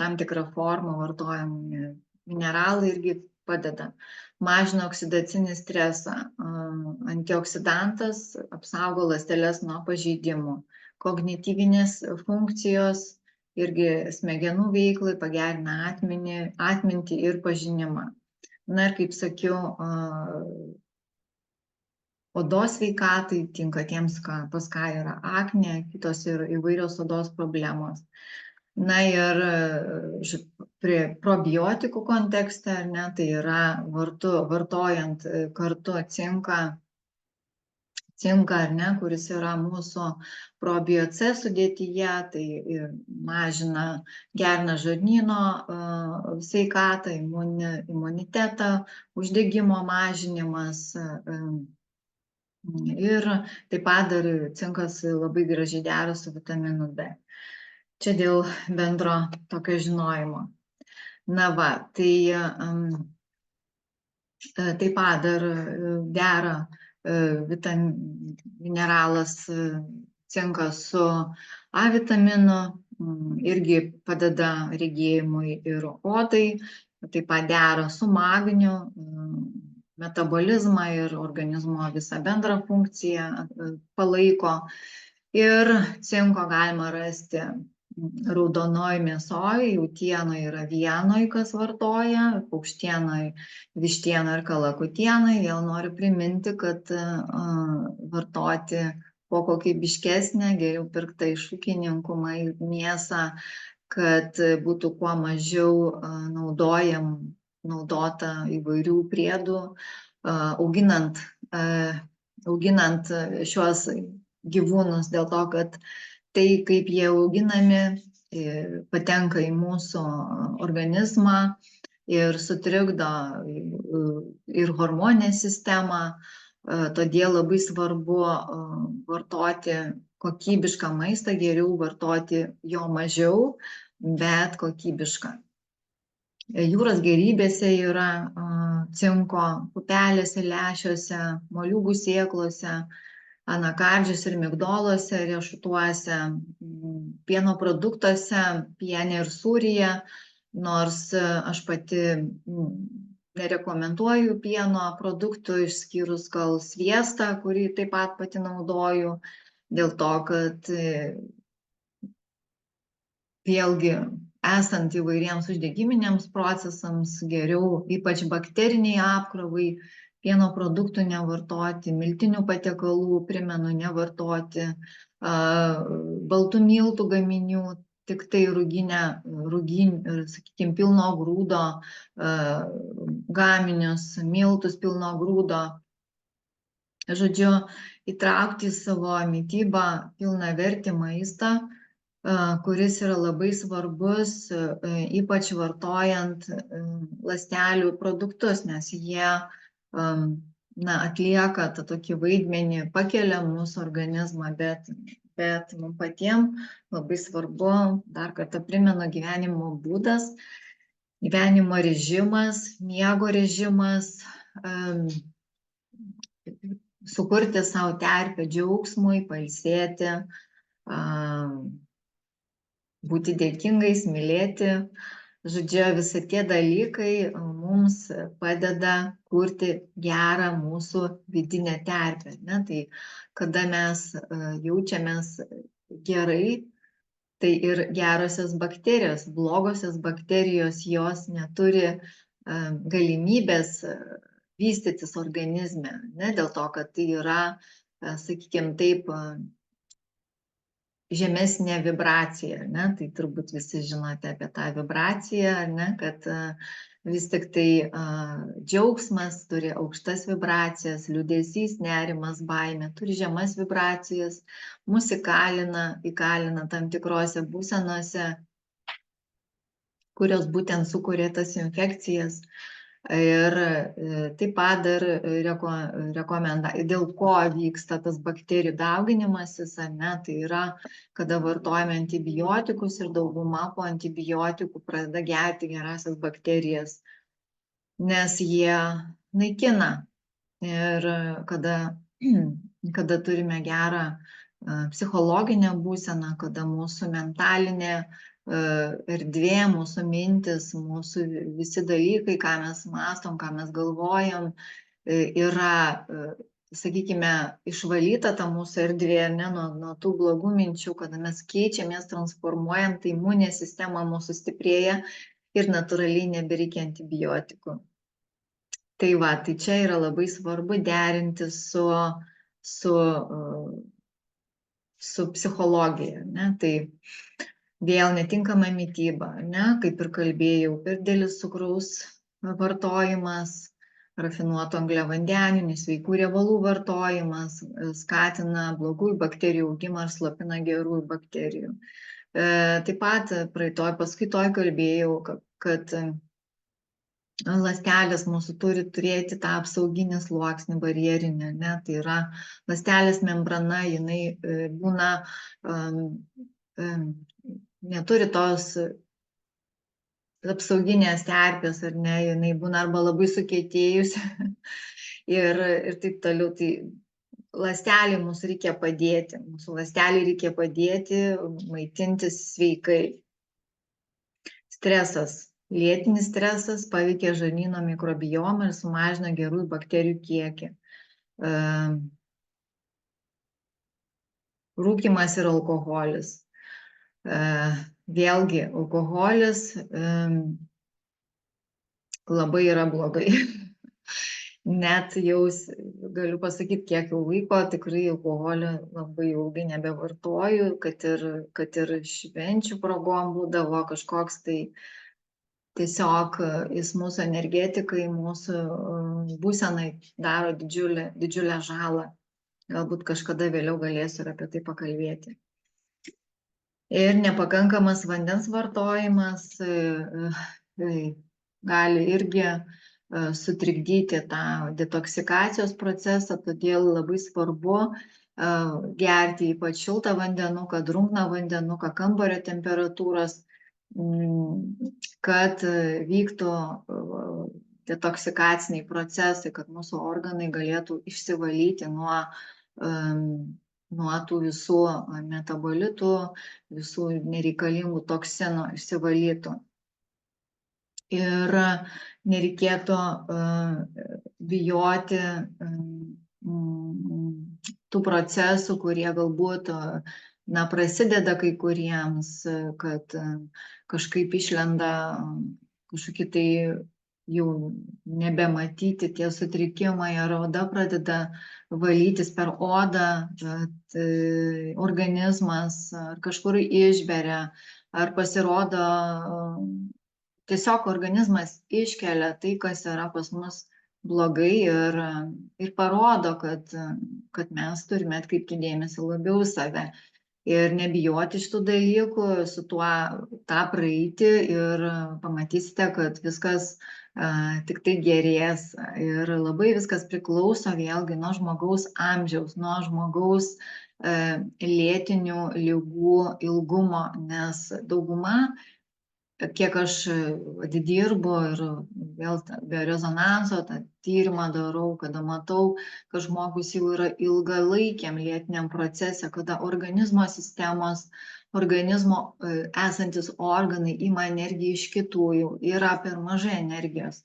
A: tam tikrą formą vartojami mineralai irgi padeda. Mažina oksidacinį stresą. Antioksidantas apsaugo ląsteles nuo pažeidimų. Kognityvinės funkcijos irgi smegenų veiklai pagerina atmintį ir pažinimą. Na ir kaip sakiau, odos sveikatai tinka tiems, pas ką yra aknė, kitos ir įvairios odos problemos. Na ir prie probiotikų kontekste, tai yra vartojant kartu cinką, kuris yra mūsų probio-C sudėtyje, tai gerina žarnyno sveikatą, imunitetą, uždegimo mažinimas. Ir taip pat dar cinkas labai gražiai dera su vitaminu D. Čia dėl bendro tokio žinojimo. Na va, tai taip pat dar dera mineralas cinkas su A vitaminu, irgi padeda regėjimui ir odai, taip pat dera su magniu, metabolizmą ir organizmo visą bendrą funkciją palaiko. Ir cinko galima rasti raudonoj mėsoj, jautienoj ir avienoj, kas vartoja, paukštienoj, vištienoj ir kalakutienoj. Vėl noriu priminti, kad vartoti kuo kokybiškesnę, geriau pirktą iš ūkininkų mėsą, kad būtų kuo mažiau naudota įvairių priedų, auginant šiuos gyvūnus, dėl to, kad tai, kaip jie auginami, patenka į mūsų organizmą ir sutrikdo ir hormoninę sistemą, todėl labai svarbu vartoti kokybišką maistą, geriau vartoti jo mažiau, bet kokybišką. Jūros gėrybėse yra cinko, pupelėse, lęšiuose, moliūgų sėklose, anakardžiuose ir migdoluose, riešutuose, pieno produktuose, piene ir sūryje, nors aš pati nerekomenduoju pieno produktų, išskyrus gal sviestą, kurį taip pat pati naudoju, dėl to, kad vėlgi esant įvairiems uždegiminiams procesams, geriau, ypač bakteriniai apkrovai, pieno produktų nevartoti, miltinių patiekalų, primenu, nevartoti, baltų miltų gaminių, tik tai sakykime, pilno grūdo gaminius, miltus pilno grūdo. Žodžiu, įtraukti į savo mitybą pilnavertį maistą, kuris yra labai svarbus, ypač vartojant ląstelių produktus, nes jie atlieka tą tokį vaidmenį, pakelia mūsų organizmą, bet mums patiems labai svarbu, dar kartą primenu, gyvenimo būdas, gyvenimo režimas, miego režimas, sukurti savo terpę džiaugsmui, pailsėti, būti dėkingais, mylėti. Žodžiu, visi tie dalykai mums padeda kurti gerą mūsų vidinę terpę. Tai kada mes jaučiamės gerai, tai ir gerosios bakterijos, blogosios bakterijos, jos neturi galimybės vystytis organizme, dėl to, kad tai yra, sakykime taip, žemesnė vibracija, ne? Tai turbūt visi žinote apie tą vibraciją, ne? Kad vis tik tai džiaugsmas turi aukštas vibracijas, liūdesys, nerimas, baimė turi žemas vibracijas, mus įkalina tam tikrose būsenose, kurios būtent sukuria tas infekcijas. Ir taip pat dar dėl ko vyksta tas bakterijų dauginimasis, ne, tai yra, kada vartojame antibiotikus ir dauguma po antibiotikų pradeda gerti gerasias bakterijas, nes jie naikina. Ir kada turime gerą psichologinę būseną, kada mūsų mentalinė erdvė, mūsų mintis, mūsų visi dalykai, ką mes mąstom, ką mes galvojam, yra, sakykime, išvalyta ta mūsų erdvė, ne, nuo tų blogų minčių, kada mes keičiamės, transformuojam, tai imuninė sistema mūsų stiprėja ir natūraliai nebereikia antibiotikų. Tai va, tai čia yra labai svarbu derinti su psichologija, ne, tai vėl netinkama mityba, ne, kaip ir kalbėjau, per didelis cukraus vartojimas, rafinuotų angliavandenių, nesveikų riebalų vartojimas skatina blogųjų bakterijų augimą ir slopina gerųjų bakterijų. Taip pat paskaitoj kalbėjau, kad ląstelės mūsų turi turėti tą apsauginį sluoksnį barjerinį, ne, tai yra ląstelės membrana, jinai būna neturi tos apsauginės terpės, ar ne, jinai būna arba labai sukietėjusi ir taip toliau. Tai ląstelei mums reikia padėti, mūsų ląstelei reikia padėti maitintis sveikai. Stresas, lėtinis stresas paveikia žarnyno mikrobiomą ir sumažina gerųjų bakterijų kiekį. Rūkymas ir alkoholis. Vėlgi, alkoholis labai yra blogai. Net jau galiu pasakyti, kiek jau laiko tikrai alkoholio labai ilgai nebevartoju, kad ir švenčių progom būdavo kažkoks tai tiesiog jis mūsų energetikai, mūsų būsenai daro didžiulę žalą. Galbūt kažkada vėliau galėsiu ir apie tai pakalbėti. Ir nepakankamas vandens vartojimas gali irgi sutrikdyti tą detoksikacijos procesą, todėl labai svarbu gerti ypač šiltą vandenuką, drungną vandenuką, kambario temperatūros, kad vyktų detoksikaciniai procesai, kad mūsų organai galėtų išsivalyti nuo tų visų metabolitų, visų nereikalingų toksinų išsivalytų. Ir nereikėtų bijoti tų procesų, kurie galbūt prasideda kai kuriems, kad kažkaip išlenda kažkokie tai jau nebematyti tie sutrikimai, ar oda pradeda valytis per odą, kad organizmas ar kažkur išberia, ar pasirodo tiesiog organizmas iškelia tai, kas yra pas mus blogai ir parodo, kad mes turime atkreipti dėmesį labiau save ir nebijoti šitų dalykų, su tuo tą praeiti ir pamatysite, kad viskas tik tai gerės. Ir labai viskas priklauso vėlgi nuo žmogaus amžiaus, nuo žmogaus lėtinių ligų ilgumo, nes dauguma, kiek aš dirbu ir vėl be rezonanso tą tyrimą darau, kada matau, kad žmogus jau yra ilgalaikiam lėtiniam procese, kada organizmo sistemos, organizmo esantis organai ima energiją iš kitų, jau yra per mažai energijos,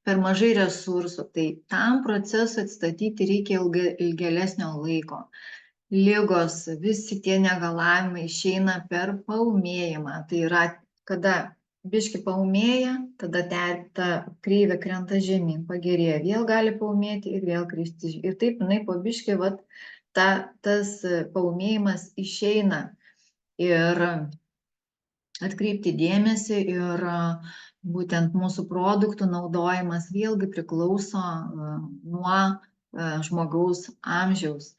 A: per mažai resursų, tai tam procesui atstatyti reikia ilgėlesnio laiko. Ligos, visi tie negalavimai išeina per paūmėjimą, tai yra, kada biški paūmėja, tada ta kreivė krenta žemyn, pagerėja, vėl gali paūmėti ir vėl kristi. Ir taip jinai po biški, tas paūmėjimas išeina. ir atkreipti dėmesį ir būtent mūsų produktų naudojimas vėlgi priklauso nuo žmogaus amžiaus.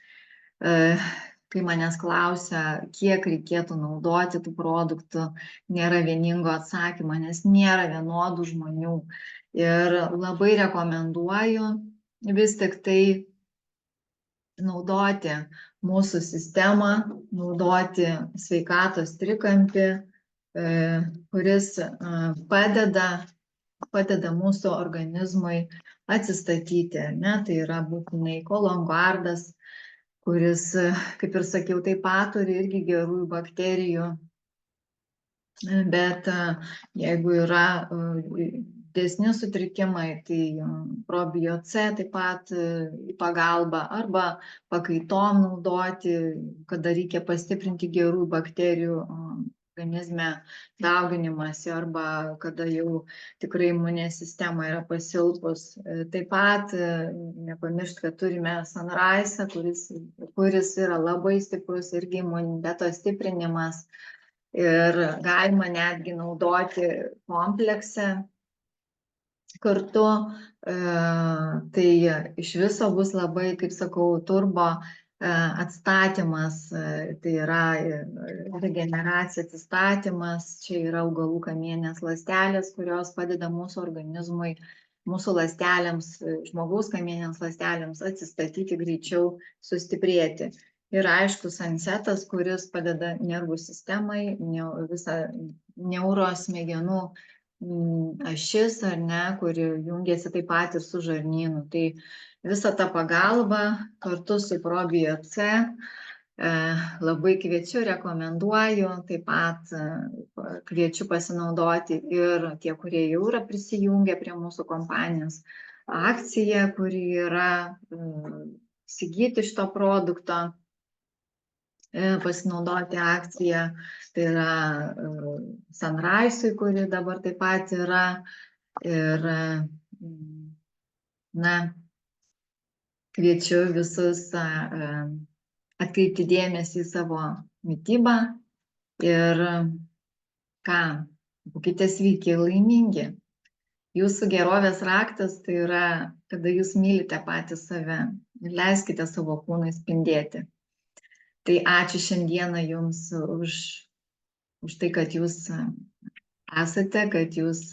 A: Kai manęs klausia, kiek reikėtų naudoti tų produktų, nėra vieningo atsakymo, nes nėra vienodų žmonių. Ir labai rekomenduoju vis tik tai naudoti mūsų sistemą, naudoti sveikatos trikampį, kuris padeda mūsų organizmui atsistatyti, ne? Tai yra būtinai kolongardas, kuris, kaip ir sakiau, taip pat turi irgi gerųjų bakterijų, bet jeigu yra didesni sutrikimai, tai probio C taip pat į pagalbą, arba pakaitom naudoti, kada reikia pastiprinti gerųjų bakterijų organizme dauginimąsi, arba kada jau tikrai imuninė sistema yra pasilpus. Taip pat nepamiršti, kad turime Sunrise, kuris yra labai stiprus irgi imuniteto stiprinimas ir galima netgi naudoti komplekse kartu. Tai iš viso bus labai, kaip sakau, turbo atstatymas, tai yra regeneracija, atsistatymas, čia yra augalų kamienės ląstelės, kurios padeda mūsų organizmui, mūsų ląstelėms, žmogaus kamienėms ląstelėms atsistatyti greičiau, sustiprėti. Ir aišku, Sunsetas, kuris padeda nervų sistemai, visą neurosmegenų ašis, ar ne, kuri jungiasi taip pat ir su žarnynu. Tai visa ta pagalba kartu su probio C labai kviečiu, rekomenduoju, taip pat kviečiu pasinaudoti ir tie, kurie jau yra prisijungę prie mūsų kompanijos akcija, kuri yra įsigyti šito produkto, pasinaudoti akciją, tai yra Sunrise'ui, kuri dabar taip pat yra, ir kviečiu visus atkreipti dėmesį į savo mitybą ir būkite sveiki, laimingi. Jūsų gerovės raktas tai yra, kada jūs mylite patys save ir leiskite savo kūnui spindėti. Tai ačiū šiandieną jums už tai, kad jūs esate, kad jūs